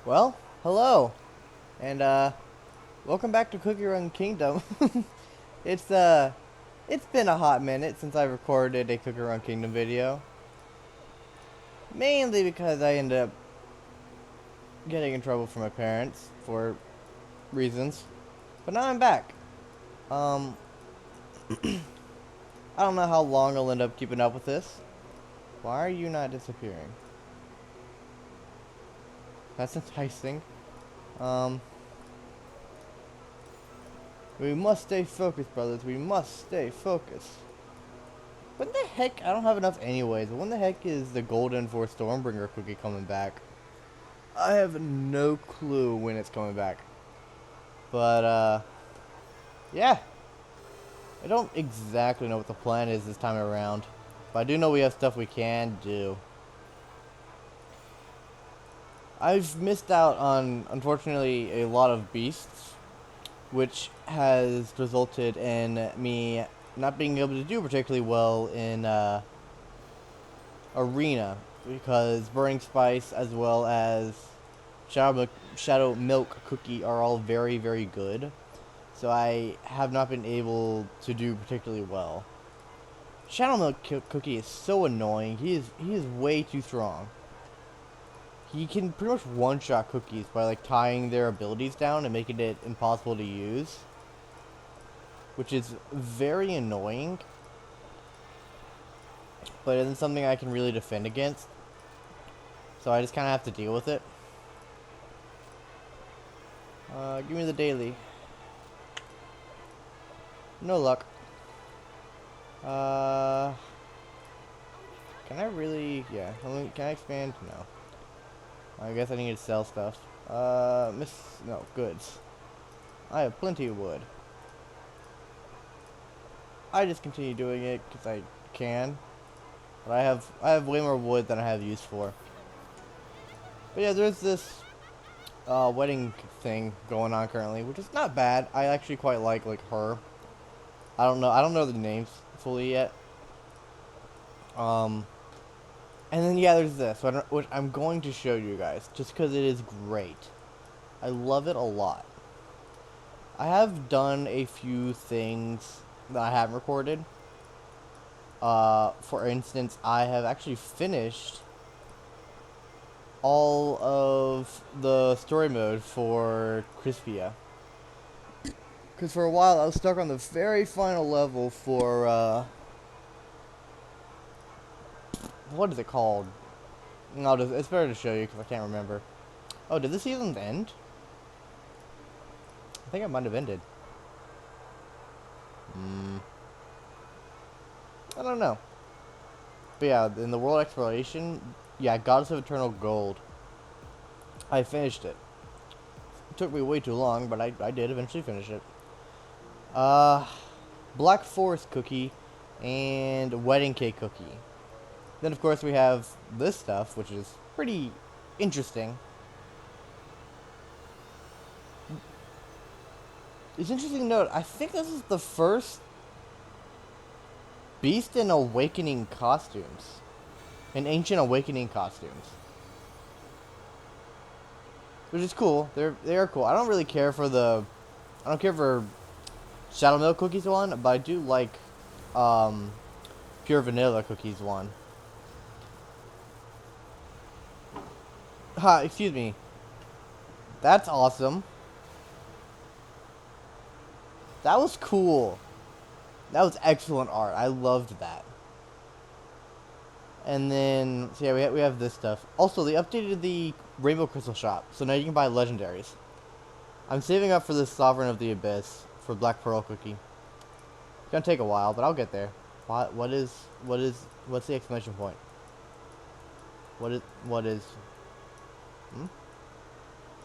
Well, hello, and welcome back to Cookie Run Kingdom. it's uh, it's been a hot minute since I recorded a Cookie Run Kingdom video, mainly because I ended up getting in trouble from my parents for reasons. But now I'm back. Um, I don't know how long I'll end up keeping up with this. Why are you not disappearing? That's enticing. Um, we must stay focused, brothers. We must stay focused. When the heck? I don't have enough anyways. When the heck is the Golden for Stormbringer cookie coming back? I have no clue when it's coming back. But, yeah. I don't exactly know what the plan is this time around. But I do know we have stuff we can do. I've missed out on, unfortunately, a lot of beasts, which has resulted in me not being able to do particularly well in, Arena, because Burning Spice as well as Shadow Milk Cookie are all very, very good. So I have not been able to do particularly well. Shadow Milk Cookie is so annoying. He is way too strong. He can pretty much one-shot cookies by like tying their abilities down and making it impossible to use, which is very annoying. But it isn't something I can really defend against. So I just kind of have to deal with it. Give me the daily. No luck. Uh, can I really? Yeah. Can I expand? No. I guess I need to sell stuff. No goods. I have plenty of wood. I just continue doing it because I can. But I have way more wood than I have use for. But yeah, there's this wedding thing going on currently, which is not bad. I actually quite like her. I don't know the names fully yet. Um, and then yeah, there's this, which I'm going to show you guys, just because it is great. I love it a lot. I have done a few things that I haven't recorded. For instance, I have actually finished all of the story mode for Crispia. Because for a while I was stuck on the very final level for, what is it called? No, it's better to show you because I can't remember. Oh, did the season end? I think it might have ended. I don't know. But yeah, in the world exploration, yeah, Goddess of Eternal Gold. I finished it. It took me way too long, but I did eventually finish it. Uh, Black Forest Cookie and Wedding Cake Cookie. Then, of course, we have this stuff, which is pretty interesting. It's interesting to note, I think this is the first Beast in Awakening costumes. In Ancient Awakening costumes. Which is cool. They are cool. I don't really care for I don't care for Shadow Milk Cookies one, but I do like Pure Vanilla Cookies one. Ha, excuse me. That's awesome. That was cool. That was excellent art. I loved that. And then, so yeah, we have this stuff. Also, they updated the Rainbow Crystal shop, so now you can buy legendaries. I'm saving up for this Sovereign of the Abyss for Black Pearl Cookie. It's gonna take a while, but I'll get there. What's the exclamation point? What is,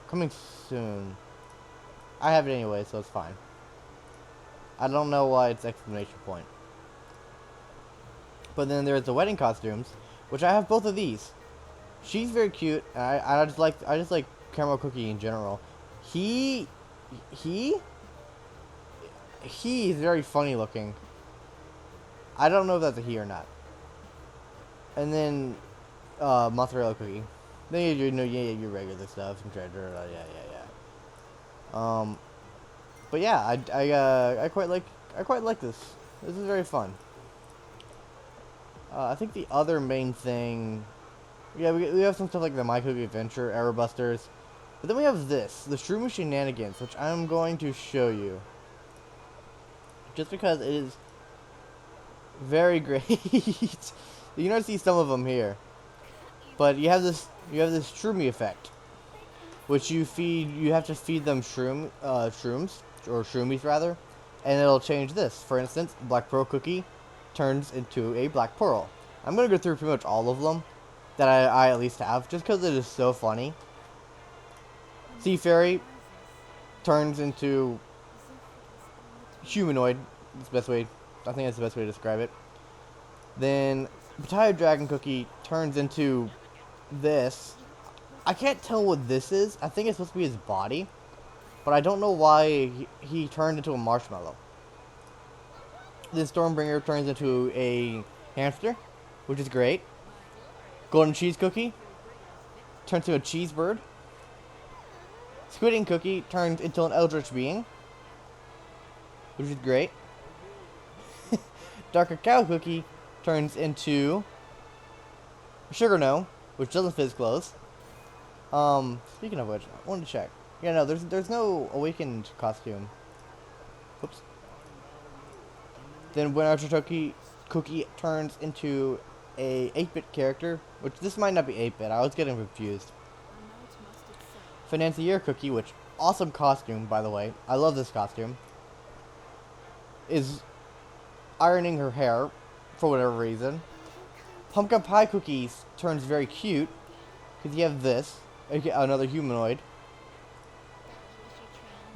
coming soon. I have it anyway, so it's fine. I don't know why it's exclamation point. But then there's the wedding costumes, which I have both of these. She's very cute. And I just like Caramel Cookie in general. He he is very funny looking. I don't know if that's a he or not. And then Mozzarella Cookie. Then you know, yeah, your regular stuff and treasure. Yeah. But yeah, I quite like this. This is very fun. I think the other main thing, yeah, we have some stuff like the My Cookie Adventure, Error Busters, but then we have this, the Shroom Shenanigans, which I'm going to show you, just because it is very great. You can see some of them here, but you have this Shroomy effect, which you have to feed them shrooms, or shroomies rather, and it'll change this. For instance, Black Pearl Cookie turns into a Black Pearl. I'm going to go through pretty much all of them that I at least have, just because it is so funny. Sea Fairy turns into humanoid. That's the best way. I think that's the best way to describe it. Then Potato Dragon Cookie turns into this. I can't tell what this is. I think it's supposed to be his body, but I don't know why he turned into a marshmallow. Then Stormbringer turns into a hamster, which is great. Golden Cheese Cookie turns into a cheese bird. Squid Cookie turns into an eldritch being, which is great. Dark Cacao Cookie turns into Sugar Gnome, which doesn't fit his clothes. Speaking of which, I wanted to check. Yeah, no, there's no awakened costume. Whoops. Then Winter Cookie turns into a 8-bit character, which this might not be 8-bit. I was getting confused. Financier Cookie, which awesome costume, by the way. I love this costume. Is ironing her hair for whatever reason. Pumpkin Pie Cookies turns very cute because you have this, another humanoid.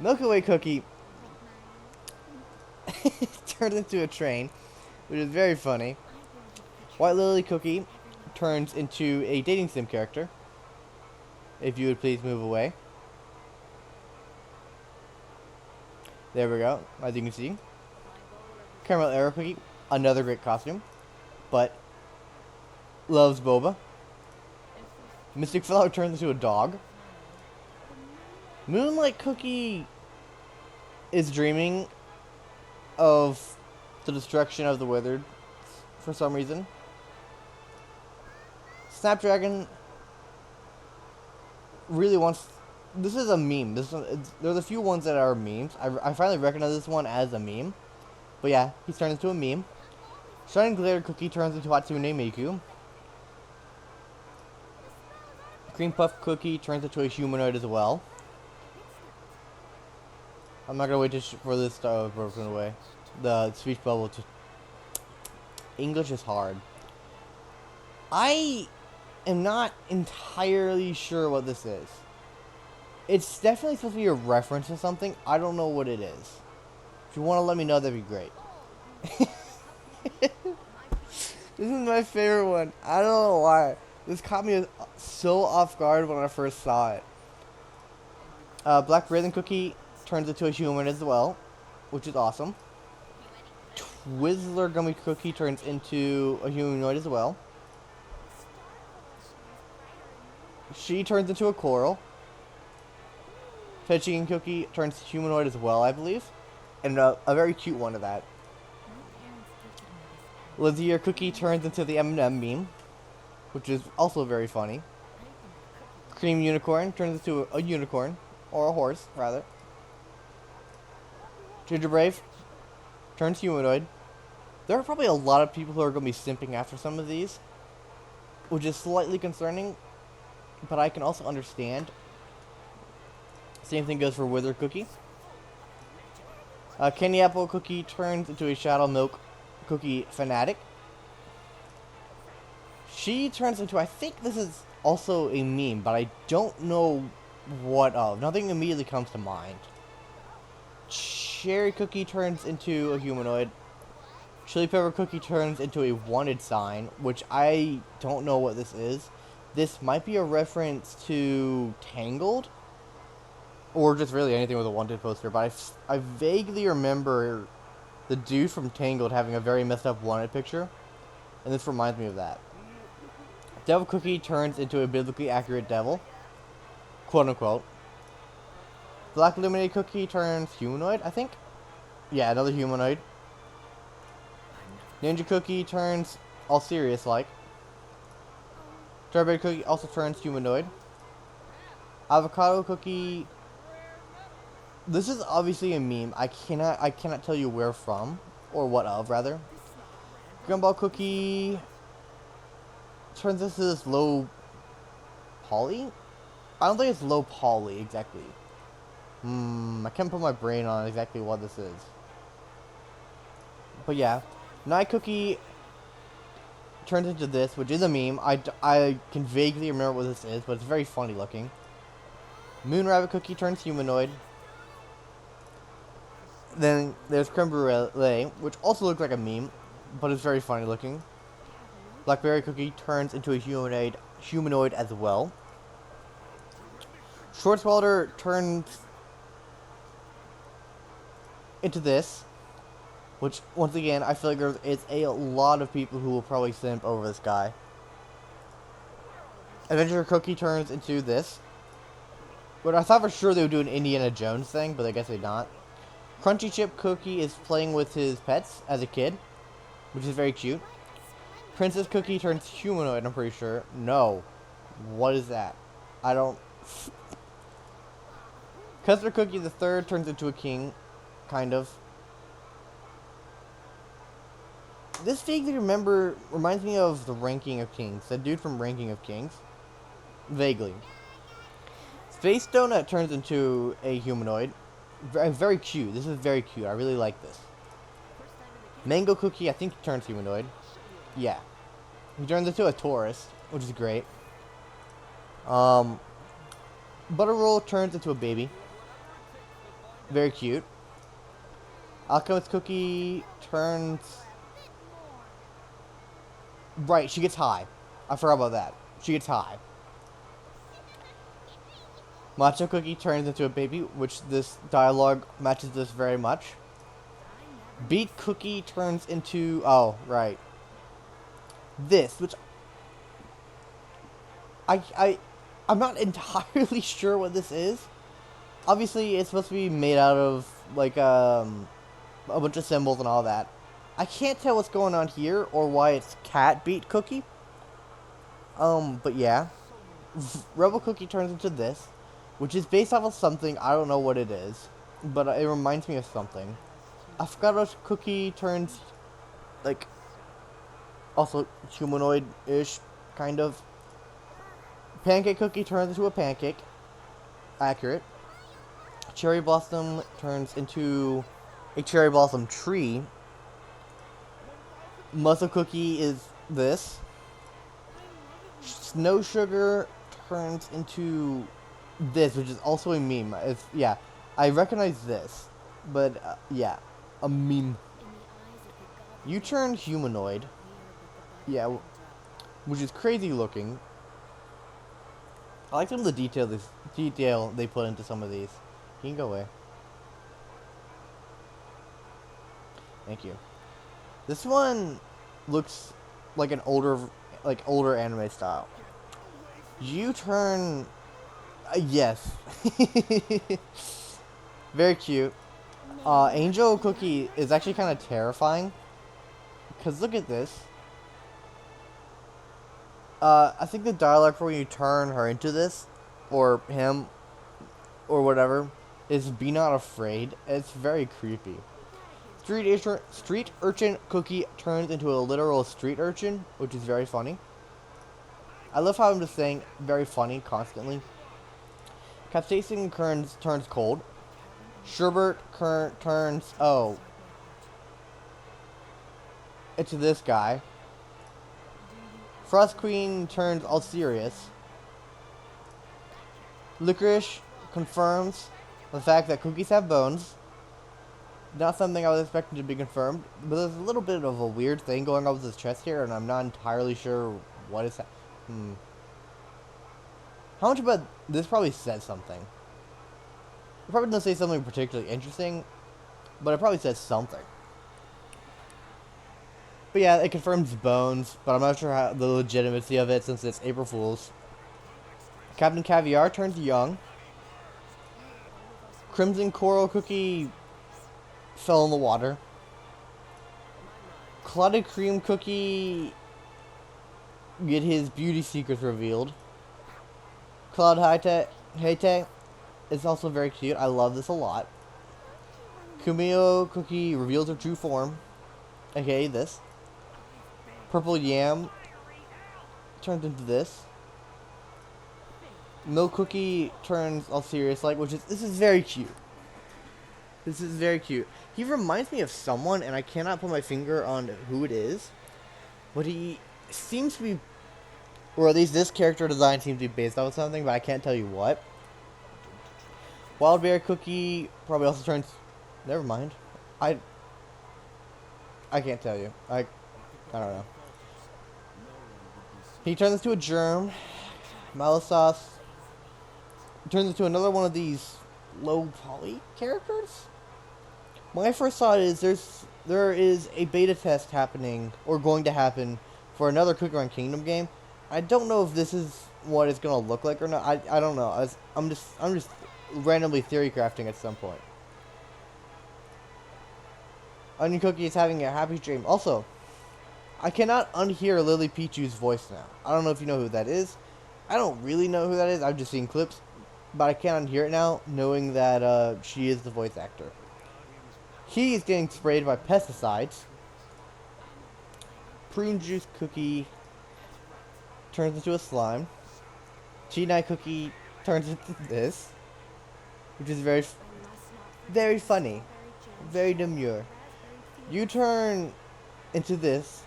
Milky Way Cookie turns into a train, which is very funny. White Lily Cookie turns into a dating sim character. If you would please move away. There we go, as you can see. Caramel Arrow Cookie, another great costume, but loves boba. Mystic Flower turns into a dog. Moonlight Cookie is dreaming of the destruction of the Withered for some reason. Snapdragon really wants. This is a meme. There's a few ones that are memes. I finally recognize this one as a meme. But yeah, he's turned into a meme. Shining Glitter Cookie turns into Hatsune Miku. Cream Puff Cookie turns into a humanoid as well. I'm not gonna wait for this to start broken away. The speech bubble to. English is hard. I am not entirely sure what this is. It's definitely supposed to be a reference to something. I don't know what it is. If you want to let me know, that'd be great. This is my favorite one. I don't know why. This caught me so off guard when I first saw it. Black Rhythm Cookie turns into a human as well, which is awesome. Twizzler Gummy Cookie turns into a humanoid as well. She turns into a coral. Fed Chicken Cookie turns humanoid as well, I believe. And a very cute one of that. Lizier Cookie turns into the M&M meme, which is also very funny. Cream Unicorn turns into a unicorn, or a horse, rather. Ginger Brave turns humanoid. There are probably a lot of people who are going to be simping after some of these, which is slightly concerning, but I can also understand. Same thing goes for Wither Cookie. Candy Apple Cookie turns into a Shadow Milk Cookie fanatic. She turns into, I think this is also a meme, but I don't know what of. Nothing immediately comes to mind. Cherry Cookie turns into a humanoid. Chili Pepper Cookie turns into a wanted sign, which I don't know what this is. This might be a reference to Tangled, or just really anything with a wanted poster, but I vaguely remember the dude from Tangled having a very messed up wanted picture, and this reminds me of that. Devil Cookie turns into a biblically accurate devil, quote unquote. Black Illuminated Cookie turns humanoid, I think. Yeah, another humanoid. Ninja Cookie turns all serious like. Strawberry Cookie also turns humanoid. Avocado Cookie. This is obviously a meme. I cannot tell you where from or what of rather. Gumball Cookie turns into this low poly. I don't think it's low poly exactly. I can't put my brain on exactly what this is. But yeah, Night Cookie turns into this, which is a meme. I can vaguely remember what this is, but it's very funny looking. Moon Rabbit Cookie turns humanoid. Then there's Creme Brulee, which also looks like a meme, but it's very funny looking. Blackberry Cookie turns into a humanoid as well. Schwarzwälder turns into this, which once again I feel like there is a lot of people who will probably simp over this guy. Adventure Cookie turns into this, but I thought for sure they would do an Indiana Jones thing, but I guess they're not. Crunchy Chip Cookie is playing with his pets as a kid, which is very cute. Princess Cookie turns humanoid, I'm pretty sure. No. What is that? I don't... Custer Cookie the third turns into a king, kind of. This vaguely reminds me of the Ranking of Kings. That dude from Ranking of Kings. Vaguely. Space Donut turns into a humanoid. Very cute. This is very cute. I really like this. Mango Cookie, I think, turns humanoid. Yeah. He turns into a tourist, which is great. Butter Roll turns into a baby. Very cute. Alchemist Cookie turns... Right, she gets high. I forgot about that. She gets high. Macho Cookie turns into a baby, which this dialogue matches this very much. Beat Cookie turns into... Oh, right. This, which... I'm not entirely sure what this is. Obviously, it's supposed to be made out of, like, a bunch of symbols and all that. I can't tell what's going on here, or why it's Cat Beat Cookie. But yeah. Rebel Cookie turns into this, which is based off of something, I don't know what it is, but it reminds me of something. Avocado Cookie turns, like, also humanoid-ish, kind of. Pancake Cookie turns into a pancake. Accurate. Cherry Blossom turns into a cherry blossom tree. Muscle Cookie is this. Snow Sugar turns into this, which is also a meme. Yeah, I recognize this, but yeah, a meme. You turn humanoid. Yeah, which is crazy looking. I like some of the detail they put into some of these. You can go away. Thank you. This one looks like an older anime style. You turn... yes. Very cute. Angel Cookie is actually kind of terrifying. Because look at this. I think the dialogue for when you turn her into this, or him, or whatever, is be not afraid. It's very creepy. Street Urchin Cookie turns into a literal street urchin, which is very funny. I love how I'm just saying very funny constantly. Capsaicin turns cold. Sherbert turns... Oh. It's this guy. Frost Queen turns all serious. Licorice confirms the fact that cookies have bones. Not something I was expecting to be confirmed, but there's a little bit of a weird thing going on with his chest here, and I'm not entirely sure what is How much about this probably says something. It probably doesn't say something particularly interesting, but it probably says something. But yeah, it confirms Bones, but I'm not sure how the legitimacy of it since it's April Fool's. Captain Caviar turns young. Crimson Coral Cookie fell in the water. Clotted Cream Cookie get his beauty secrets revealed. Cloud Hayte is also very cute. I love this a lot. Kumio Cookie reveals her true form, aka this. Purple Yam turns into this. Milk Cookie turns all serious like, this is very cute. This is very cute. He reminds me of someone, and I cannot put my finger on who it is, but he seems to be, or at least this character design seems to be based on something, but I can't tell you what. Wild Bear Cookie probably also turns. Never mind. I can't tell you. I don't know. He turns into a germ. Malasauce turns into another one of these low poly characters. When I first saw it there is a beta test happening or going to happen for another Cookie Run Kingdom game. I don't know if this is what it's gonna look like or not. I don't know. I'm just randomly theory crafting at some point. Onion Cookie is having a happy dream. Also, I cannot unhear Lily Pichu's voice now. I don't know if you know who that is. I don't really know who that is. I've just seen clips, but I can't unhear it now, knowing that she is the voice actor. He is getting sprayed by pesticides. Prune Juice Cookie turns into a slime. Cheat Night Cookie turns into this, which is very, very funny, very demure. You turn into this,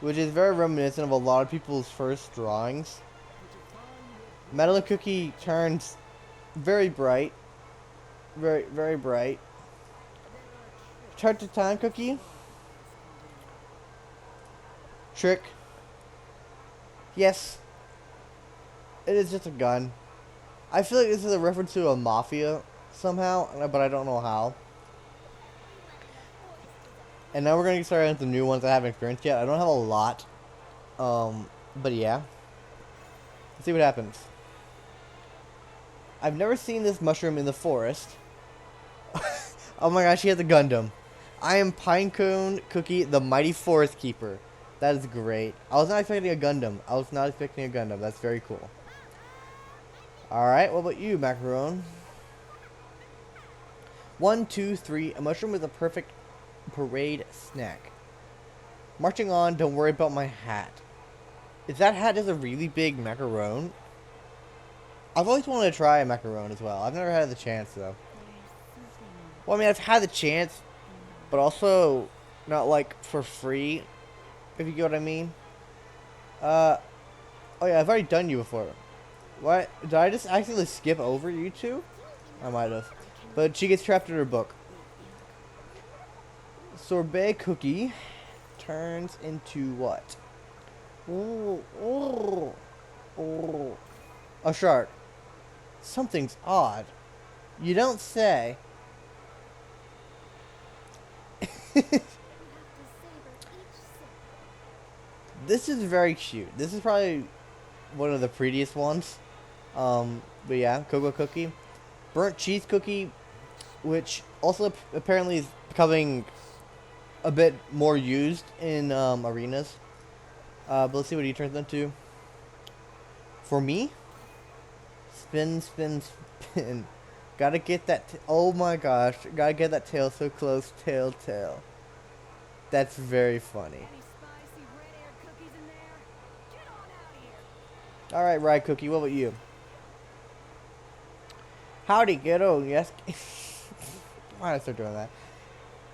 which is very reminiscent of a lot of people's first drawings. Madeline Cookie turns very bright. Very, very bright. Chart to Time Cookie. Trick. Yes. It is just a gun. I feel like this is a reference to a mafia somehow, but I don't know how. And now we're going to get started into new ones I haven't experienced yet. I don't have a lot. But yeah. Let's see what happens. I've never seen this mushroom in the forest. Oh my gosh, he has a Gundam. I am Pinecone Cookie, the Mighty Forest Keeper. That is great. I was not expecting a Gundam. That's very cool. Alright, what about you, Macaron? 1, 2, 3. A mushroom is a perfect parade snack. Marching on, don't worry about my hat. Is that hat just a really big macaron? I've always wanted to try a macaron as well. I've never had the chance, though. Well, I mean, I've had the chance, but also not, like, for free, if you get what I mean. Oh yeah, I've already done you before. What? Did I just accidentally skip over you two? I might have. But she gets trapped in her book. Sorbet Cookie turns into what? A shark. Something's odd. You don't say. This is very cute. This is probably one of the prettiest ones. But yeah, Cocoa Cookie. Burnt Cheese Cookie, which also apparently is becoming a bit more used in arenas. But let's see what he turns into. For me, spin, spin, spin. Gotta get that. Oh my gosh. Gotta get that tail so close. Tail, tail. That's very funny. Alright, Rye Cookie, what about you? Howdy, kiddo. Yes. Why did I start doing that?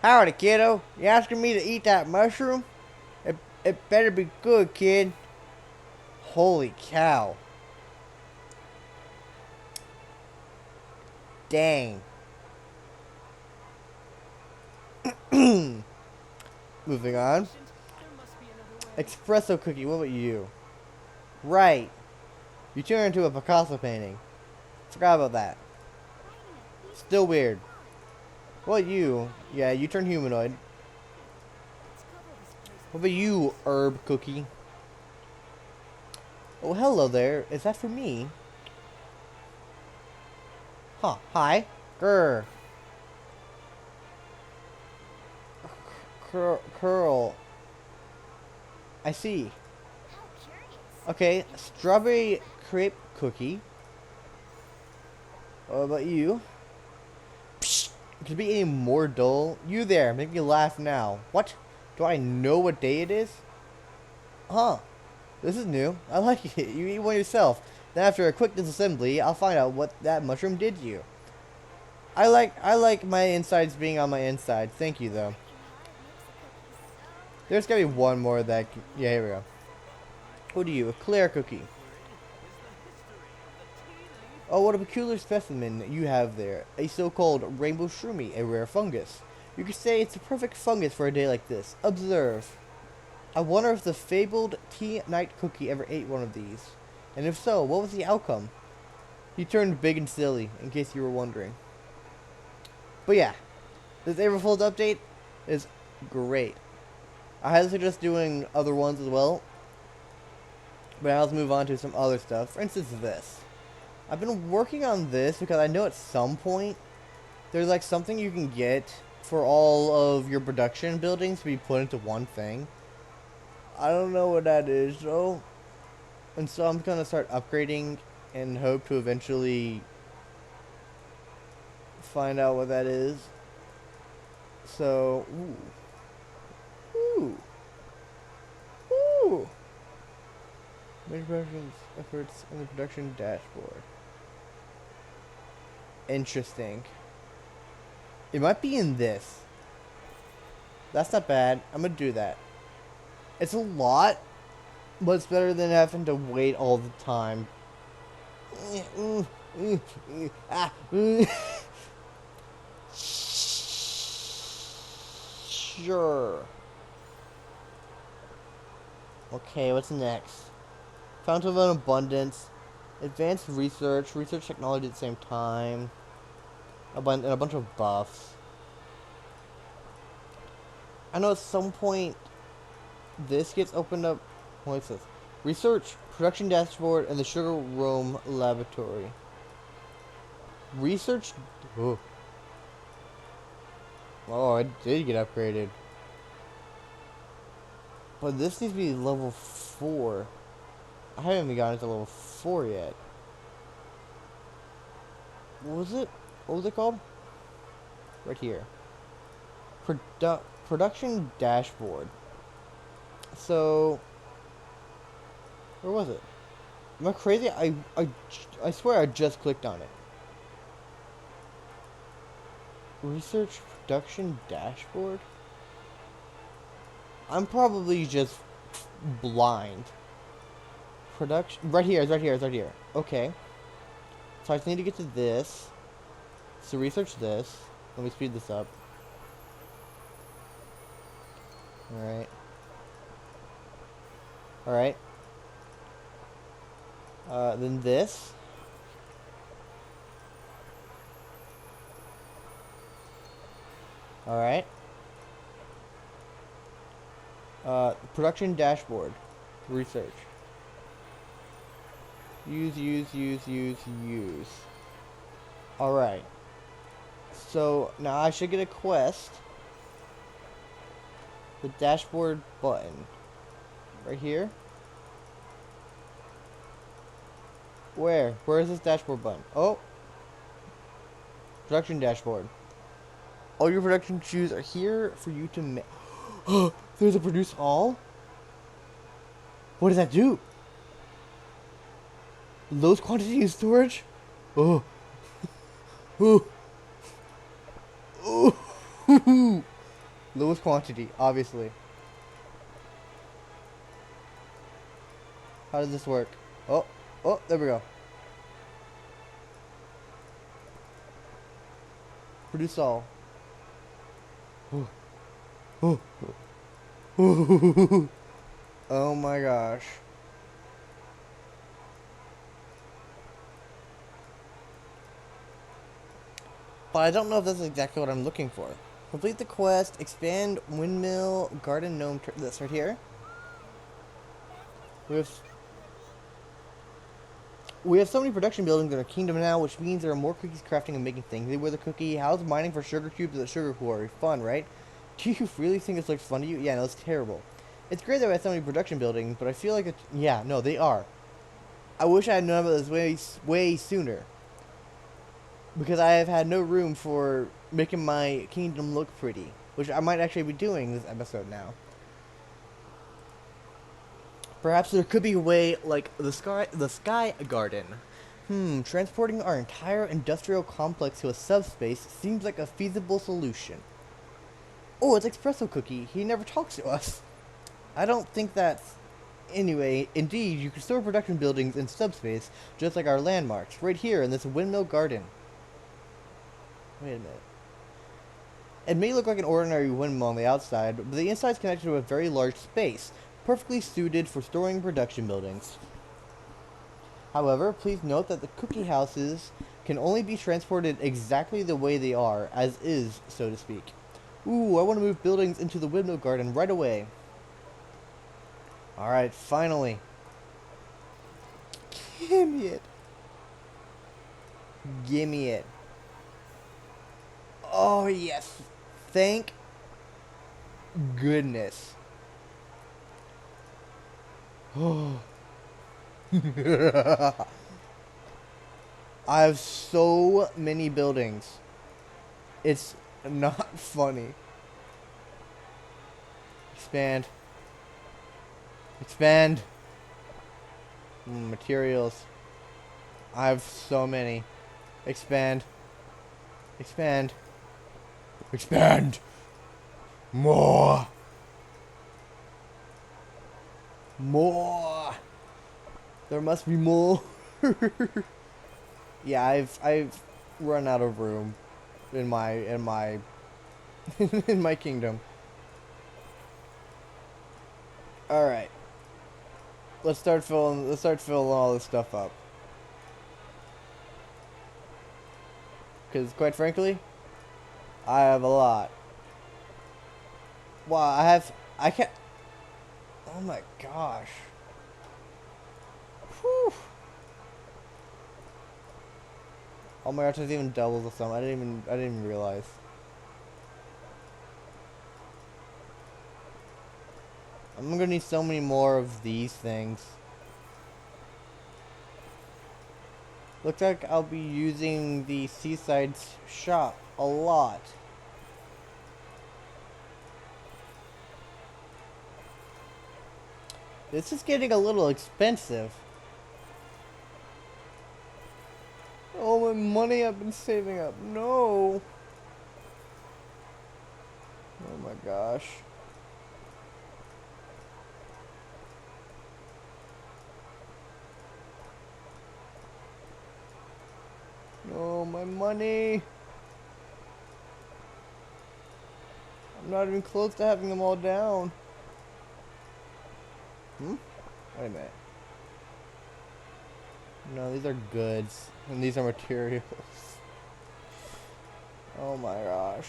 Howdy, kiddo. You asking me to eat that mushroom? It better be good, kid. Holy cow. Dang. Moving on. Espresso Cookie, what about you? Right. You turn into a Picasso painting. Forgot about that. Still weird. What about you? Yeah, you turn humanoid. What about you, herb cookie? Oh, hello there. Is that for me? Huh. Hi. Grr. Curl. I see. Okay, strawberry crepe cookie. What about you? Psh, could it be any more dull? You there, make me laugh now. What? Do I know what day it is? Huh. This is new. I like it. You eat one yourself. Then after a quick disassembly, I'll find out what that mushroom did to you. I like my insides being on my inside. Thank you though. There's gotta be one more that yeah, here we go. What are you? A Claire cookie. Oh, what a peculiar specimen you have there. A so-called rainbow shroomy, a rare fungus. You could say it's a perfect fungus for a day like this. Observe. I wonder if the fabled tea night cookie ever ate one of these. And if so, what was the outcome? He turned big and silly, in case you were wondering. But yeah, this April Fool's update is great. I highly suggest doing other ones as well. But now let's move on to some other stuff. For instance, this. I've been working on this because I know at some point there's like something you can get for all of your production buildings to be put into one thing. I don't know what that is though. And so I'm gonna start upgrading and hope to eventually find out what that is. So, ooh. Major production efforts in the production dashboard. Interesting. It might be in this. That's not bad. I'm gonna do that. It's a lot, but it's better than having to wait all the time. Sure. Okay, what's next? Fountain of Abundance, advanced research technology at the same time, and a bunch of buffs. I know at some point this gets opened up. What's this? Research, production dashboard, and the Sugar Rome laboratory. Research. Oh, it did get upgraded. But this needs to be level 4. I haven't even gotten to level 4 yet. What was it? What was it called? Right here. Production dashboard. So, where was it? Am I crazy? I swear I just clicked on it. Research production dashboard? I'm probably just blind. Production, right here, it's right here. Okay. So I just need to get to this. So research this. Let me speed this up. Alright. Alright. Then this. Alright. Production dashboard. Research. Use. Alright. So, now I should get a quest. The dashboard button. Right here. Where? Where is this dashboard button? Oh! Production dashboard. All your production queues are here for you to make. There's a produce all? What does that do? Lowest quantity in storage? Oh. Ooh. Ooh. Lowest quantity, obviously. How does this work? Oh, there we go. Produce all. Oh my gosh. But I don't know if that's exactly what I'm looking for. Complete the quest. Expand windmill garden gnome. That's right here. We have we have so many production buildings in our kingdom now, which means there are more cookies crafting and making things. They were the cookie house mining for sugar cubes at the sugar quarry. Fun, right? Do you really think this looks fun to you? Yeah, no, it's terrible. It's great that we have so many production buildings, but I feel like yeah, no, they are. I wish I had known about this way sooner, because I have had no room for making my kingdom look pretty, which I might actually be doing this episode now. Perhaps there could be a way like the sky garden. Transporting our entire industrial complex to a subspace seems like a feasible solution. Oh, it's Espresso Cookie. He never talks to us. I don't think that's... Anyway, indeed, you can store production buildings in subspace, just like our landmarks, right here in this windmill garden. Wait a minute. It may look like an ordinary windmill on the outside, but the inside is connected to a very large space, perfectly suited for storing production buildings. However, please note that the cookie houses can only be transported exactly the way they are, as is, so to speak. Ooh, I want to move buildings into the windmill garden right away. Alright, finally. Gimme it. Gimme it. Oh, yes. Thank goodness. Oh. I have so many buildings. It's not funny. Expand. Expand. Materials. I have so many. Expand. Expand. Expand. More. More. There must be more. Yeah, I've run out of room in my in my kingdom. All right. Let's start filling all this stuff up. Cuz quite frankly, I have a lot. Wow, I can't. Oh my gosh. Whew. Oh my gosh, there's even doubles of some. I didn't even realize. I'm gonna need so many more of these things. Looks like I'll be using the seaside shop a lot. This is getting a little expensive. Oh, my money I've been saving up. No. Oh my gosh. No, my money. I'm not even close to having them all down. Wait a minute. No, these are goods. And these are materials. Oh my gosh.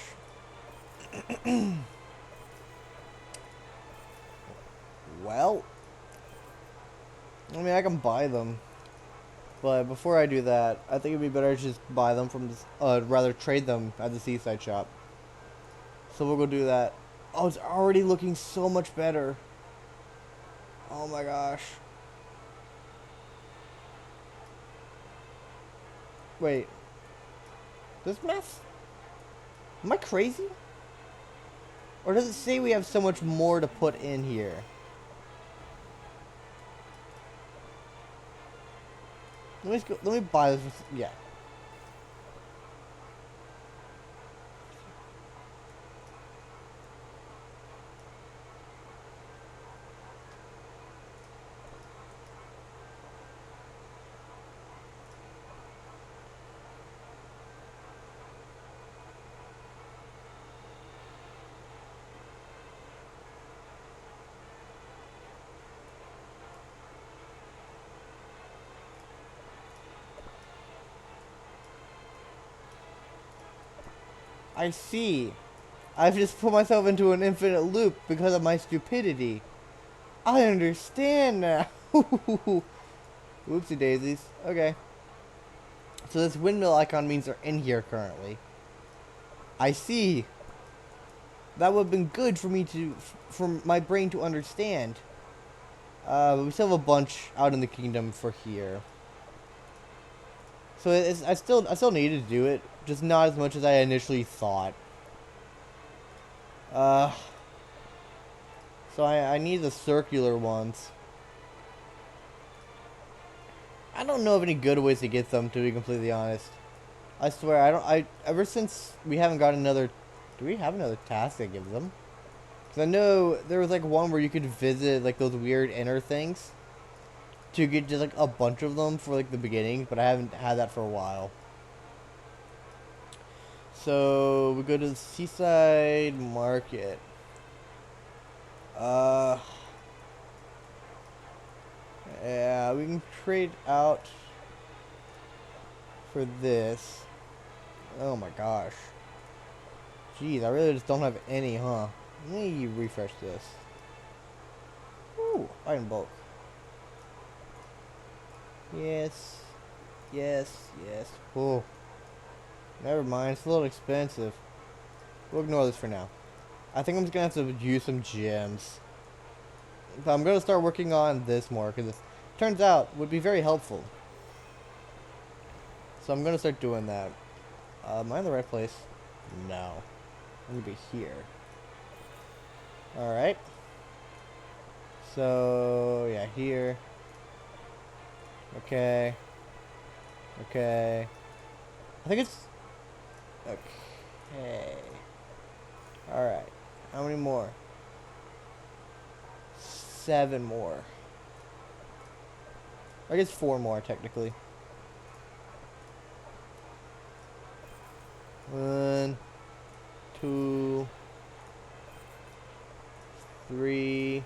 Well, I mean, I can buy them. But before I do that, I think it'd be better to just buy them from this, rather trade them at the seaside shop. So we'll go do that. Oh, it's already looking so much better. Oh my gosh. Wait. This mess? Am I crazy? Or does it say we have so much more to put in here? Let me buy this. Yeah. I see. I've just put myself into an infinite loop because of my stupidity. I understand now. Whoopsie daisies. Okay. So this windmill icon means they're in here currently. I see. That would have been good for me to, for my brain to understand. But we still have a bunch out in the kingdom for here. So I still needed to do it, just not as much as I initially thought. Uh, so I need the circular ones. I don't know of any good ways to get them, to be completely honest. I swear, ever since we haven't got another, do we have another task that gives them? Because I know there was like one where you could visit like those weird inner things to get just like a bunch of them for like the beginning, but I haven't had that for a while. So we go to the seaside market. Yeah, we can trade out for this. Oh my gosh. Jeez, I really just don't have any, huh? Let me refresh this. Ooh, item bulk. Yes. Yes, yes. Oh. Never mind, it's a little expensive. We'll ignore this for now. I think I'm just gonna have to use some gems. But I'm gonna start working on this more, because it turns out would be very helpful. So I'm gonna start doing that. Am I in the right place? No. I'm gonna be here. Alright. So, yeah, here. Okay. Okay. I think it's... Okay. Alright. How many more? 7 more. I guess 4 more, technically. 1, 2, 3,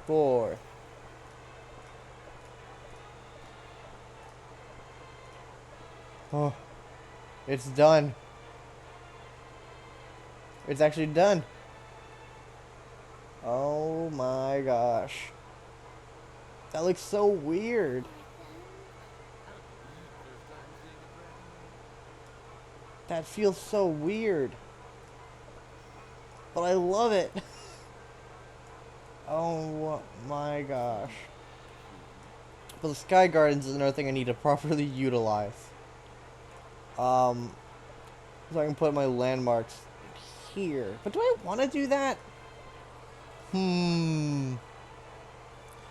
4. Oh, it's done. It's actually done. Oh my gosh. That looks so weird. That feels so weird. But I love it. Oh my gosh. But the Sky Gardens is another thing I need to properly utilize. So I can put my landmarks here. But do I want to do that?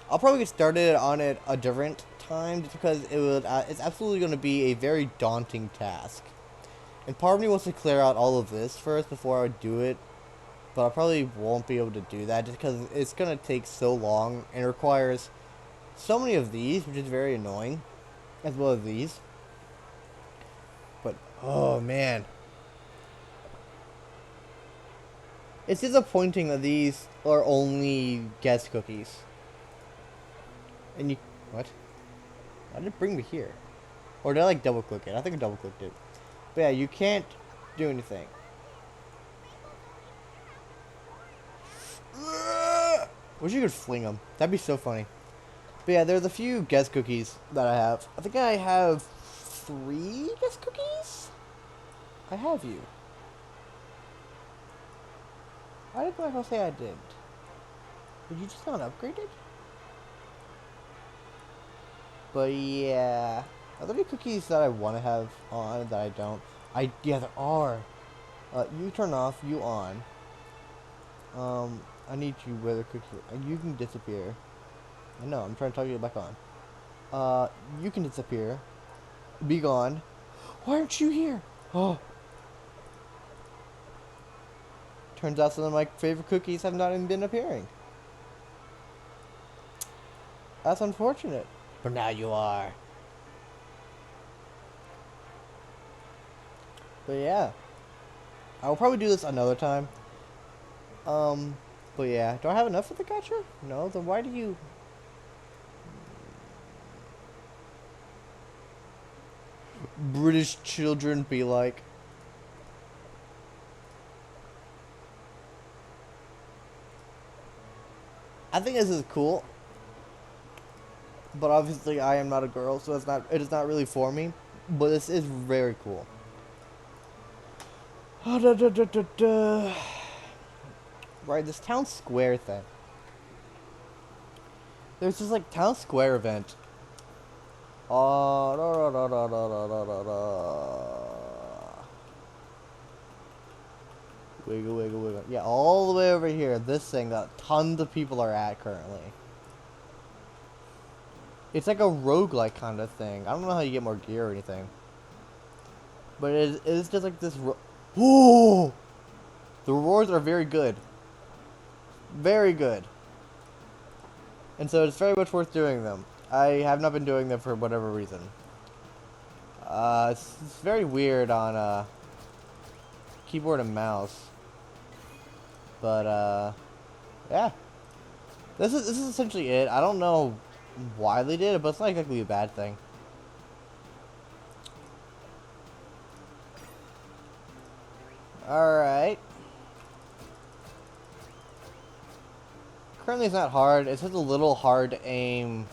I'll probably get started on it a different time just because it's absolutely going to be a very daunting task. And part of me wants to clear out all of this first before I do it. But I probably won't be able to do that just because it's going to take so long and requires so many of these, which is very annoying, as well as these. But, oh man. It's disappointing that these are only guest cookies. And you... What? Why did it bring me here? Or did I like double click it? I think I double clicked it. But yeah, you can't do anything. Wish you could fling them. That'd be so funny. But yeah, there's a few guest cookies that I have. I think I have 3 guest cookies? I have you. Why did Michael say I didn't? Did you just not upgrade it? But yeah. Are there any cookies that I want to have on that I don't? Yeah, there are. You turn off, you on. I need you with a cookie. You can disappear. I know, I'm trying to talk you back on. You can disappear. Be gone. Why aren't you here? Oh. Turns out some of my favorite cookies have not even been appearing. That's unfortunate. But now you are. But yeah. I'll probably do this another time. But yeah. Do I have enough for the gacha? No, then why do you... British children be like... I think this is cool, but obviously I am not a girl, so it is not really for me. But this is very cool. Right, this town square thing. There's this like town square event. Wiggle, wiggle, wiggle. Yeah, all the way over here. This thing that tons of people are at currently. It's like a roguelike kind of thing. I don't know how you get more gear or anything. But it is just like this. Whoa! The rewards are very good. Very good. And so it's very much worth doing them. I have not been doing them for whatever reason. It's very weird on keyboard and mouse. But yeah. This is essentially it. I don't know why they did it, but it's not exactly a bad thing. Alright. Currently it's not hard. It's just a little hard to aim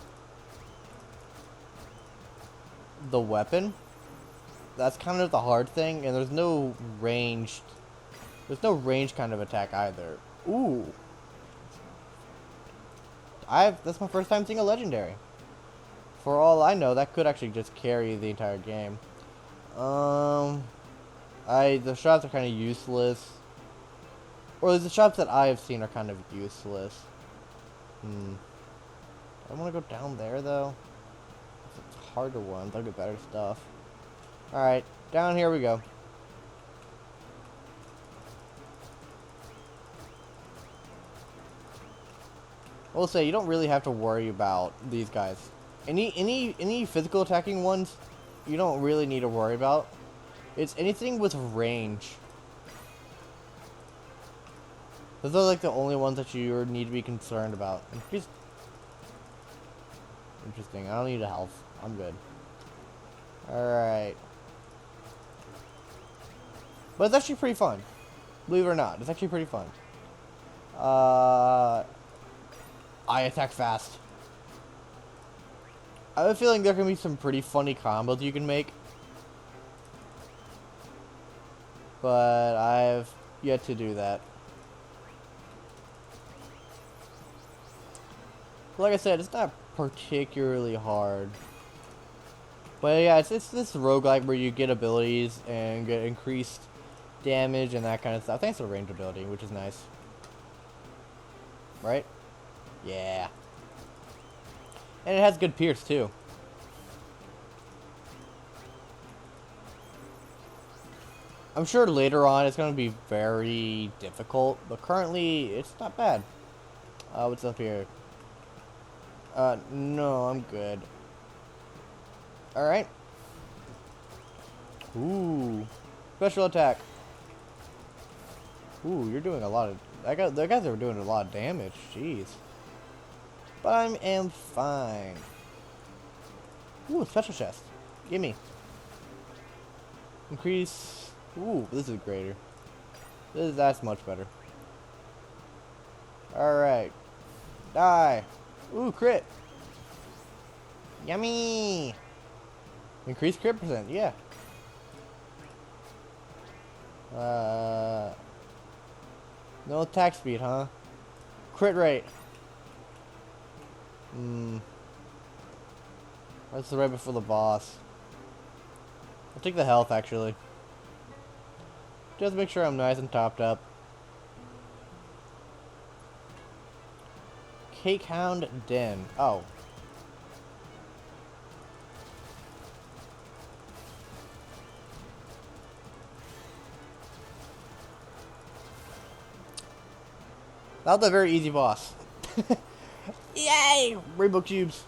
the weapon. That's kind of the hard thing, and there's no ranged kind of attack either. Ooh. That's my first time seeing a legendary. For all I know, that could actually just carry the entire game. The shots are kind of useless. Or the shots that I have seen are kind of useless. I want to go down there though. It's harder ones. I'll get better stuff. Alright, down here we go. I will say, you don't really have to worry about these guys. Any physical attacking ones, you don't really need to worry about. It's anything with range. Those are like the only ones that you need to be concerned about. Interesting. I don't need a health. I'm good. Alright. But it's actually pretty fun. Believe it or not, it's actually pretty fun. I attack fast. I have a feeling there can be some pretty funny combos you can make. But I've yet to do that. Like I said, it's not particularly hard. But yeah, it's this roguelike where you get abilities and get increased damage and that kind of stuff. Thanks to range ability, which is nice. Right? Yeah. And it has good pierce too. I'm sure later on it's going to be very difficult, but currently it's not bad. What's up here? No, I'm good. Alright. Ooh. Special attack. Ooh, you're doing a lot of... The guys are doing a lot of damage. Jeez. But I am fine. Ooh, special chest. Gimme. Increase... Ooh, this is greater. That's much better. Alright. Die. Ooh, crit. Yummy. Increase crit percent, yeah. No attack speed, huh? Crit rate. That's right before the boss. I'll take the health, actually. Just make sure I'm nice and topped up. Cakehound Den. Oh. That was a very easy boss. Yay! Rainbow cubes.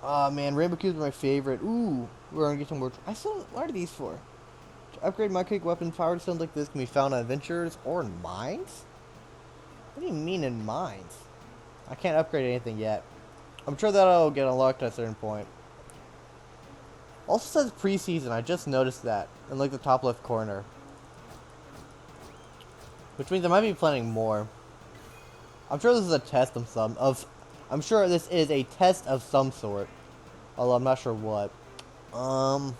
Oh man, rainbow cubes are my favorite. Ooh, we're gonna get some more. What are these for? To upgrade my quick weapon, power stones like this can be found on adventures or in mines? What do you mean in mines? I can't upgrade anything yet. I'm sure that'll get unlocked at a certain point. Also says pre-season, I just noticed that in like the top left corner. Which means I might be planning more. I'm sure this is a test of some of. I'm sure this is a test of some sort. Although I'm not sure what. Um,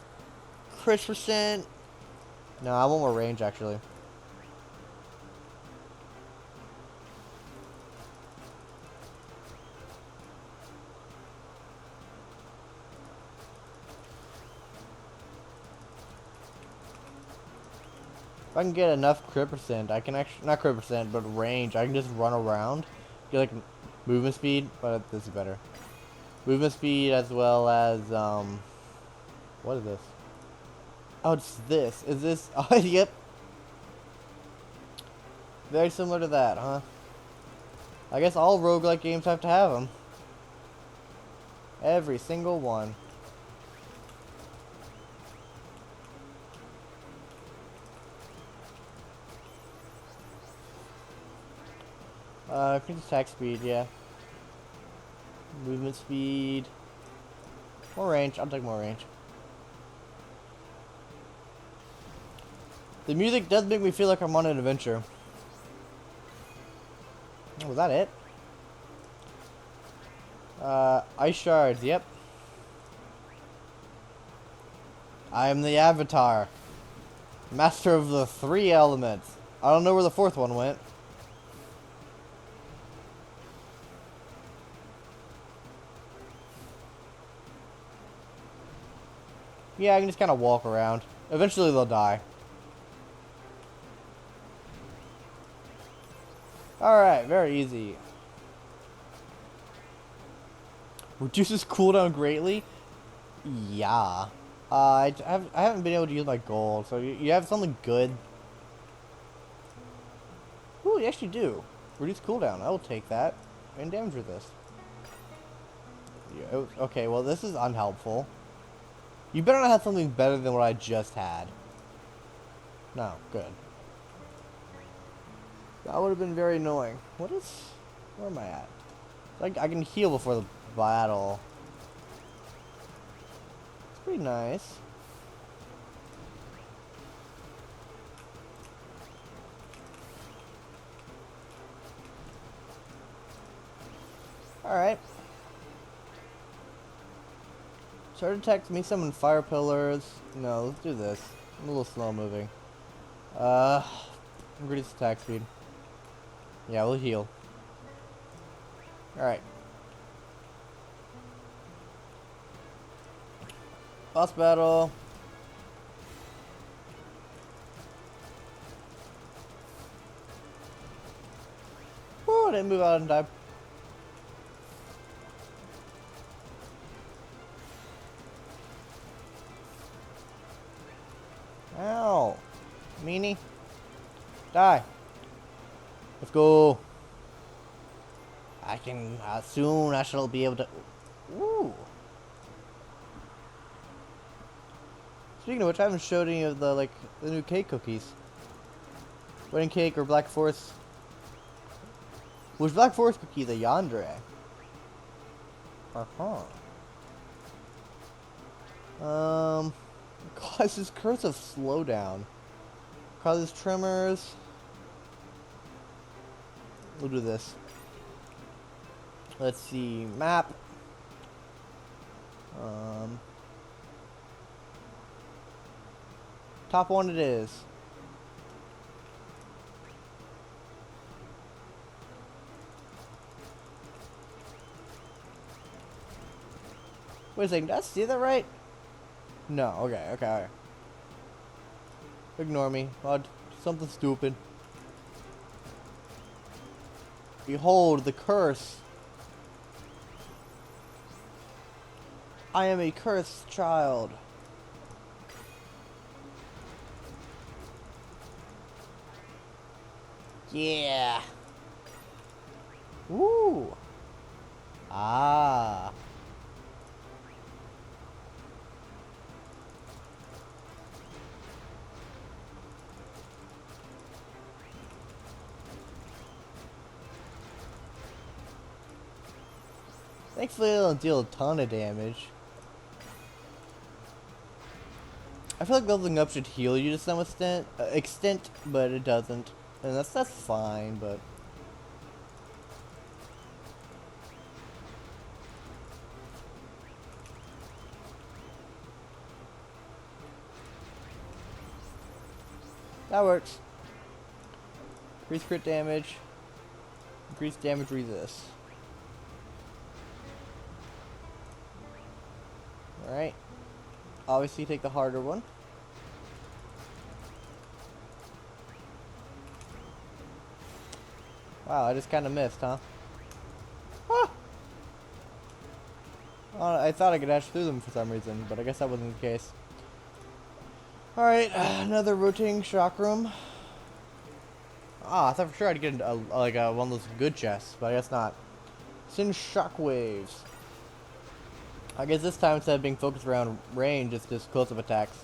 Crit percent. No, I want more range actually. If I can get enough crit percent, I can actually, not crit percent, but range, I can just run around. Get like movement speed, but this is better. Movement speed as well as, what is this? Oh, it's this. Is this, oh, yep. Very similar to that, huh? I guess all roguelike games have to have them. Every single one. Increase attack speed, yeah. Movement speed. More range. I'll take more range. The music does make me feel like I'm on an adventure. Oh, was that it? Ice shards, yep. I am the Avatar. Master of the 3 elements. I don't know where the 4th one went. Yeah, I can just kind of walk around. Eventually they'll die. Alright, very easy. Reduces cooldown greatly? Yeah. I haven't been able to use my gold, so you have something good. Ooh, you actually do. Reduce cooldown, I will take that. And damage resist. Yeah, okay, well this is unhelpful. You better not have something better than what I just had. No, good. That would have been very annoying. Where am I at? I can heal before the battle. It's pretty nice. Alright. Start attack me summon fire pillars. No, let's do this. I'm a little slow moving. Increase attack speed. Yeah, we'll heal. Alright. Boss battle. Woo, I didn't move out in time. Ow. Meanie. Die. Let's go. Soon I shall be able to. Ooh. Speaking of which, I haven't showed any of the new cake cookies. Wedding cake or Black Forest. Which Black Forest cookie? The Yandere. Causes cursive slowdown. Causes tremors. We'll do this. Let's see. Map. Top one it is. Wait a second, did I see that right? No, okay. Ignore me. Bud. Something stupid. Behold the curse. I am a cursed child. Yeah. Woo. Ah. Thankfully, it don't deal a ton of damage. I feel like leveling up should heal you to some extent, but it doesn't, and that's fine. But That works. Increase crit damage. Increase damage resist. Alright. Obviously take the harder one. Wow, I just kind of missed, huh? Ah! I thought I could dash through them for some reason, but I guess that wasn't the case. Alright, another rotating shock room. Ah, I thought for sure I'd get one of those good chests, but I guess not. Send shockwaves. I guess this time instead of being focused around range, it's just close-up attacks.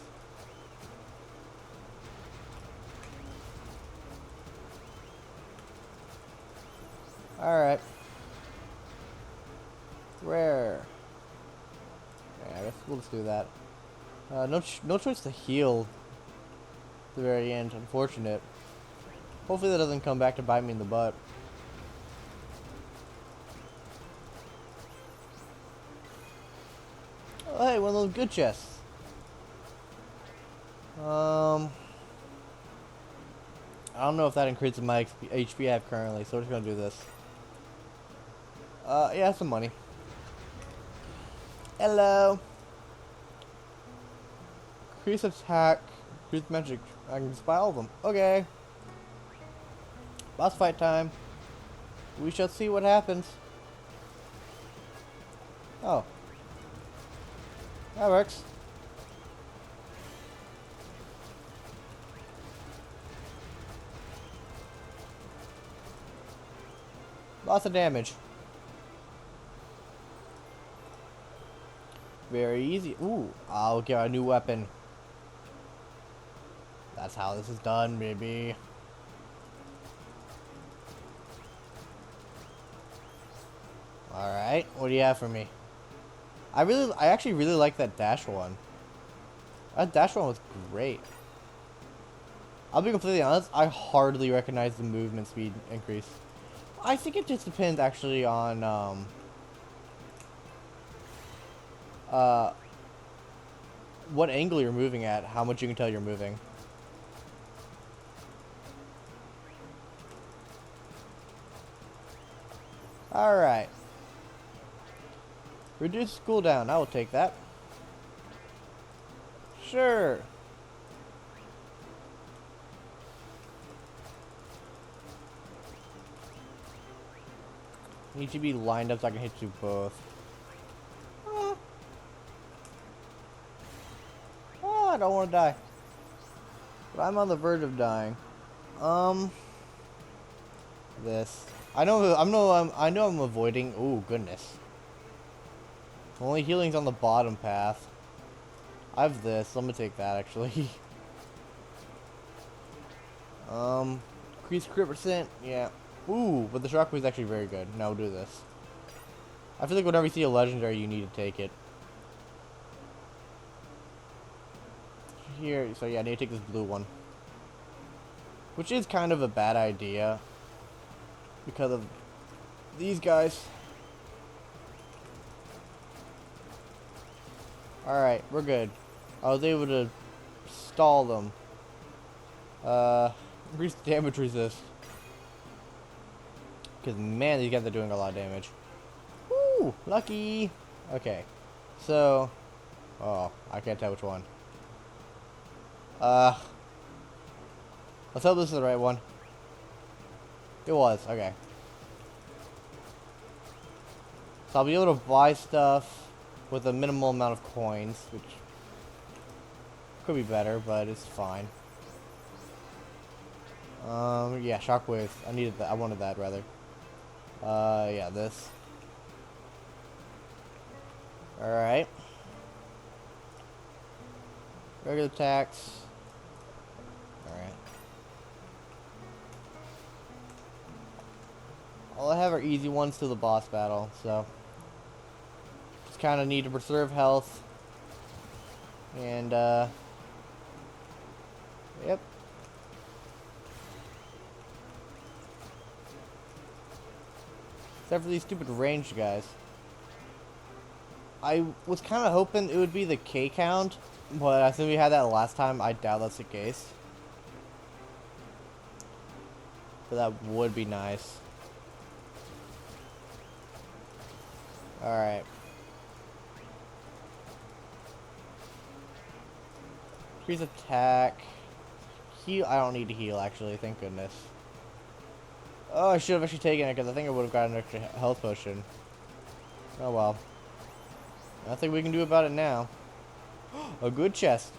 Alright. Rare. Yeah, I guess we'll just do that. No choice to heal at the very end. Unfortunate. Hopefully that doesn't come back to bite me in the butt. Oh, hey, one of those good chests. I don't know if that increases my HP I have currently, so we're just gonna do this. Yeah, some money. Hello. Increase attack. Increase magic. I can just buy all of them. Okay. Boss fight time. We shall see what happens. Oh. That works. Lots of damage. Very easy. Ooh, I'll get a new weapon. That's how this is done, baby. Alright, what do you have for me? I actually really like that dash one. That dash one was great. I'll be completely honest, I hardly recognize the movement speed increase. I think it just depends actually on what angle you're moving at, how much you can tell you're moving. Alright. Reduce cooldown, I will take that. Sure. Need to be lined up so I can hit you both. I don't want to die. But I'm on the verge of dying. This. I know I'm avoiding. Oh goodness. Only healing's on the bottom path. I have this. I'm gonna take that actually. Increase crit percent. Yeah. Ooh, but the shockwave is actually very good. Now we'll do this. I feel like whenever you see a legendary, you need to take it. Here, so yeah, I need to take this blue one. Which is kind of a bad idea. Because of these guys. Alright, we're good. I was able to stall them. Increase damage resist. Because man, these guys are doing a lot of damage. Woo! Lucky! Okay. So... oh, I can't tell which one. Let's hope this is the right one. It was, okay. So I'll be able to buy stuff with a minimal amount of coins, which could be better, but it's fine. Yeah, shockwave. I needed that. I wanted that rather. Yeah, this. Alright. Regular attacks. Alright. All I have are easy ones to the boss battle, so just kind of need to preserve health. And, yep. Except for these stupid ranged guys. I was kind of hoping it would be the K count, but I think we had that last time. I doubt that's the case. but that would be nice. Alright. Increase attack. Heal. I don't need to heal, actually. Thank goodness. Oh, I should have actually taken it, because I think I would have gotten an extra health potion. Oh, well. Nothing we can do about it now. A good chest.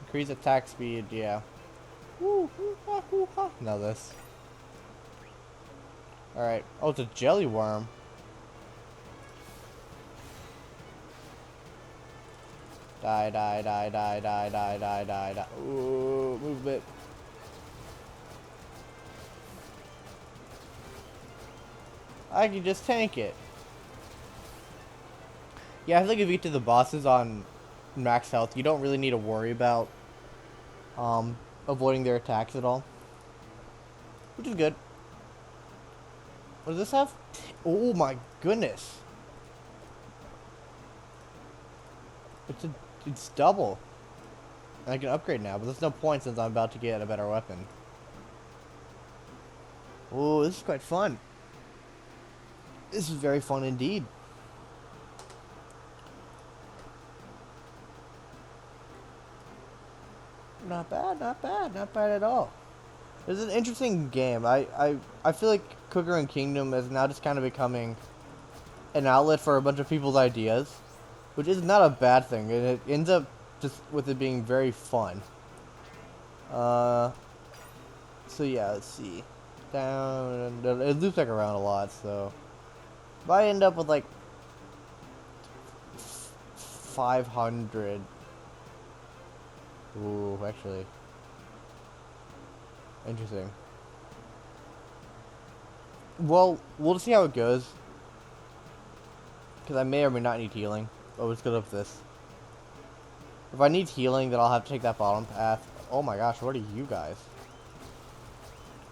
Increase attack speed, yeah. Woo, now this. Alright. Oh, it's a jelly worm. Die, die, die, die, die, die, die, die, die. Ooh, move it. I can just tank it. Yeah, I feel like if you get to the bosses on max health, you don't really need to worry about avoiding their attacks at all. Which is good. What does this have? Oh my goodness. It's double. I can upgrade now, but there's no point since I'm about to get a better weapon. Oh, this is quite fun. This is very fun indeed. Not bad, not bad, not bad at all. It's an interesting game. I feel like Cooker and Kingdom is now just kind of becoming an outlet for a bunch of people's ideas, which is not a bad thing. And it ends up just with it being very fun. So yeah, let's see. Down, it loops like around a lot, so if I end up with like 500. Ooh, actually. Interesting. Well, we'll see how it goes. Because I may or may not need healing. Oh, let's go up this. If I need healing, then I'll have to take that bottom path. Oh my gosh, what are you guys?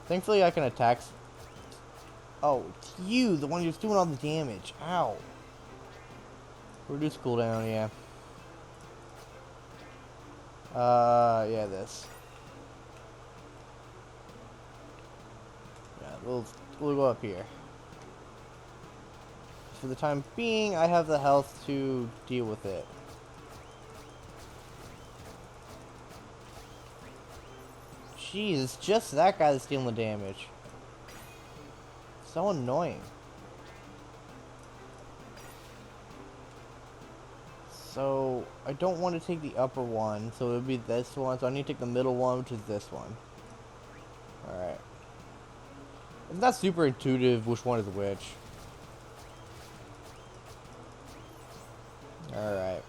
Thankfully, I can attack. Oh, it's you, the one who's doing all the damage. Ow. Reduce cooldown, yeah. Yeah, this. Yeah, we'll go up here. For the time being, I have the health to deal with it. Jeez, it's just that guy that's dealing the damage. So annoying. So, I don't want to take the upper one, so it would be this one. So I need to take the middle one, which is this one. Alright. It's not super intuitive which one is which. Alright.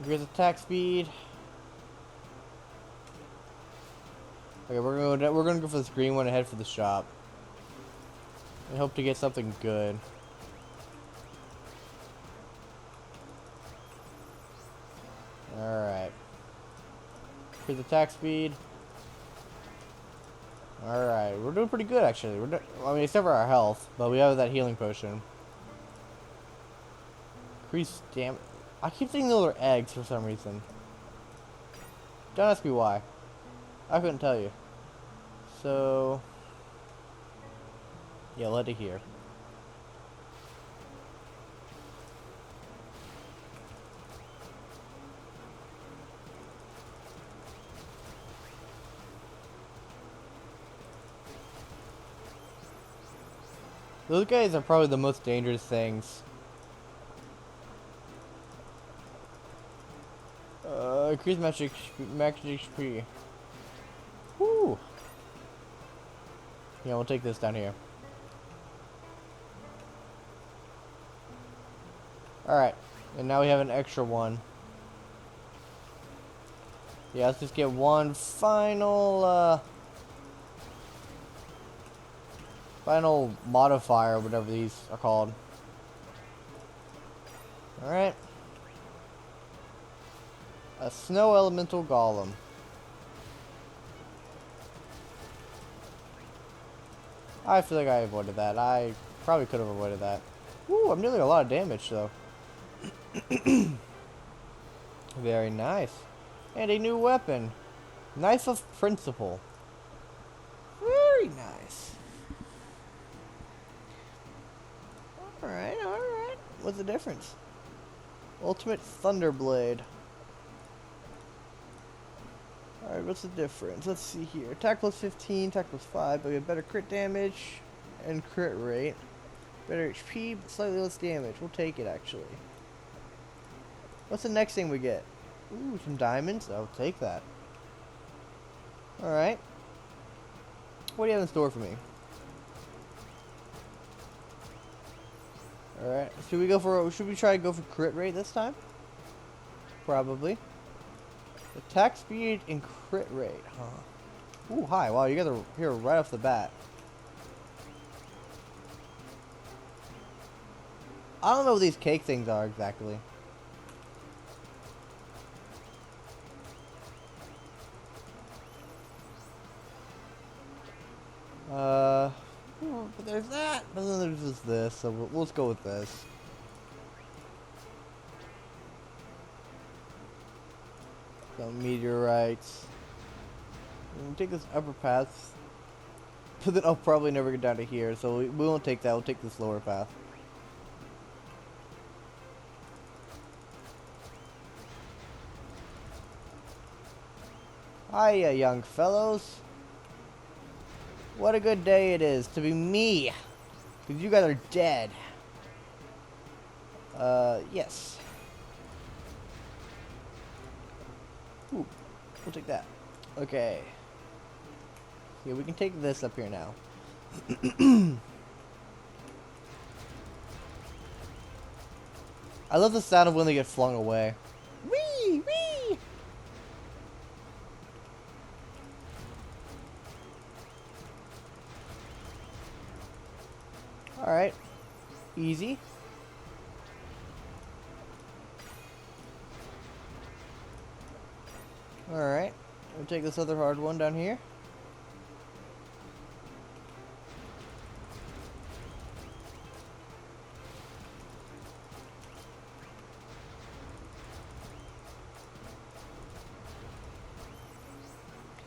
Here's attack speed. Okay, we're gonna go for this green one and head for the shop. I hope to get something good. Alright. Here's attack speed. Alright, we're doing pretty good actually. I mean, except for our health, but we have that healing potion. Increase damage. I keep thinking those are eggs for some reason. Don't ask me why. I couldn't tell you. So, yeah, let it here. Those guys are probably the most dangerous things. Increase magic HP. Woo! Yeah, we'll take this down here. Alright, and now we have an extra one. Yeah, let's just get one final, final modifier, whatever these are called. Alright. A snow elemental golem. I feel like I avoided that. I probably could have avoided that. Ooh, I'm dealing a lot of damage though. Very nice. And a new weapon. Knife of Principle. Very nice. Alright, alright. What's the difference? Ultimate Thunderblade. Alright, what's the difference? Let's see here. Attack plus 15, attack plus 5, but we have better crit damage and crit rate. Better HP, but slightly less damage. We'll take it, actually. What's the next thing we get? Ooh, some diamonds? I'll take that. Alright. What do you have in store for me? Alright. Should we try to go for crit rate this time? Probably. Attack speed and crit rate, huh? Ooh, hi. Wow, you guys are here right off the bat. I don't know what these cake things are exactly. But there's that. But then there's just this, so we'll just go with this. Some meteorites. We'll take this upper path. But then I'll probably never get down to here, so we won't take that. We'll take this lower path. Hiya, young fellows. What a good day it is to be me. Because you guys are dead. Yes. Ooh, we'll take that. Okay. Yeah, we can take this up here now. I love the sound of when they get flung away. Whee! Whee! Alright. Easy. Alright. We'll take this other hard one down here.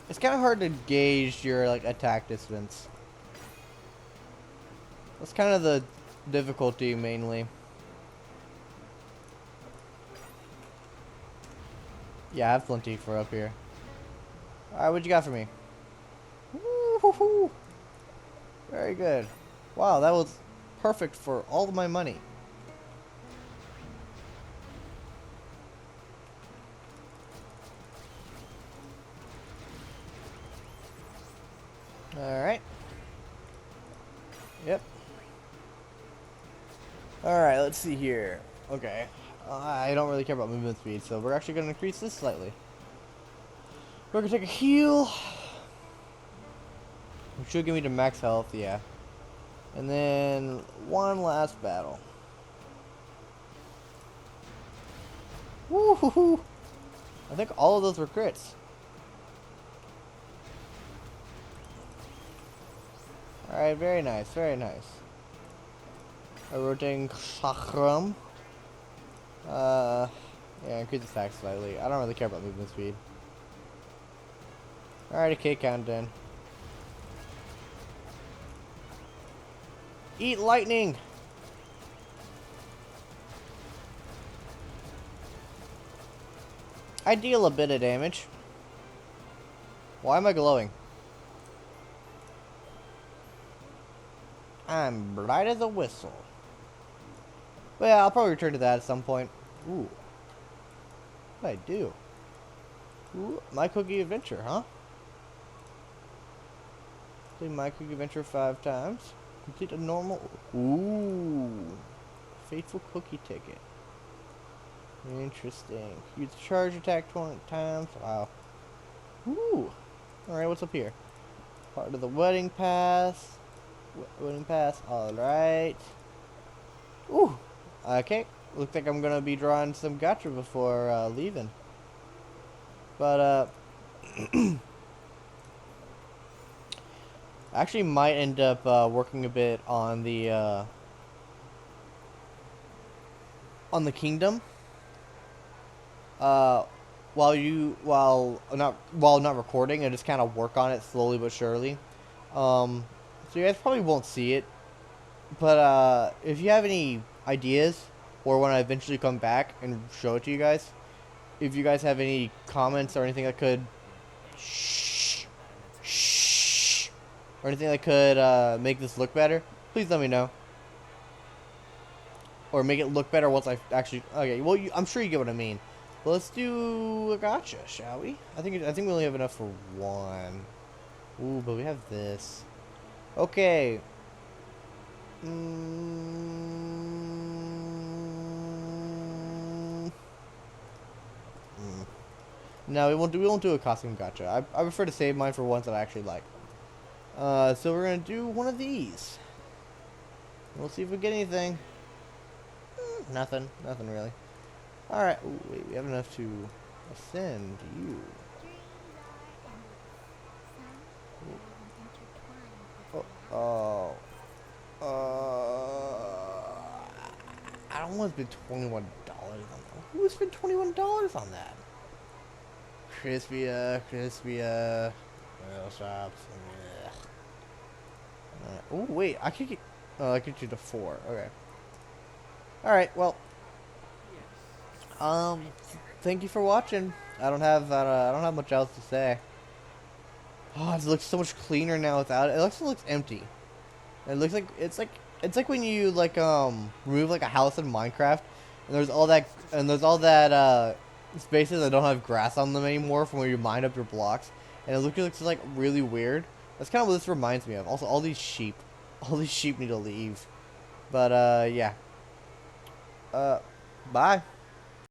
It's kind of hard to gauge your like attack distance. That's kind of the difficulty mainly. Yeah, I have plenty for up here. Alright, what you got for me? Woo-hoo-hoo. Very good. Wow, that was perfect for all of my money. Alright. Yep. Alright, let's see here. Okay. I don't really care about movement speed, so we're actually going to increase this slightly. We're going to take a heal. Which should give me to max health, yeah. And then one last battle. Woo-hoo-hoo! I think all of those were crits. Alright, very nice, very nice. A rotating chakram. Yeah, increase attack slightly. I don't really care about movement speed. Alright, okay, countdown. Eat lightning! I deal a bit of damage. Why am I glowing? I'm bright as a whistle. Well, I'll probably return to that at some point. Ooh. What did I do? Ooh, My Cookie Adventure, huh? Play My Cookie Adventure 5 times. Complete a normal... Ooh. Faithful Cookie Ticket. Interesting. Use charge attack 20 times. Wow. Ooh. Alright, what's up here? Part of the wedding pass. Wedding pass. Alright. Ooh. Okay. Looks like I'm gonna be drawing some gacha before leaving. But, I actually might end up working a bit on the kingdom. uh, while not recording, and just kind of work on it slowly but surely. So you guys probably won't see it, but if you have any ideas, or when I eventually come back and show it to you guys, if you guys have any comments or anything that could shh, shh, or anything that could make this look better, please let me know. Or make it look better once I actually. Okay, well, I'm sure you get what I mean. Well, let's do a gotcha, shall we? I think we only have enough for one. Ooh, but we have this. Okay. No, we won't do a costume gotcha. I prefer to save mine for ones that I actually like. So we're gonna do one of these. We'll see if we get anything. Nothing really. All right. Ooh, wait, we have enough to ascend you. Oh, I don't want to spend $21 on that. Who would spend $21 on that? Crispia, oil shops. Oh wait, I could get. Oh, I could do the 4. Okay. All right. Well, um, thank you for watching. I don't have much else to say. Oh, it looks so much cleaner now without it. It looks empty. It looks like it's like when you remove like a house in Minecraft, and there's all that spaces that don't have grass on them anymore from where you mine up your blocks, and it looks like really weird. That's kind of what this reminds me of. Also, all these sheep need to leave. But yeah. Bye.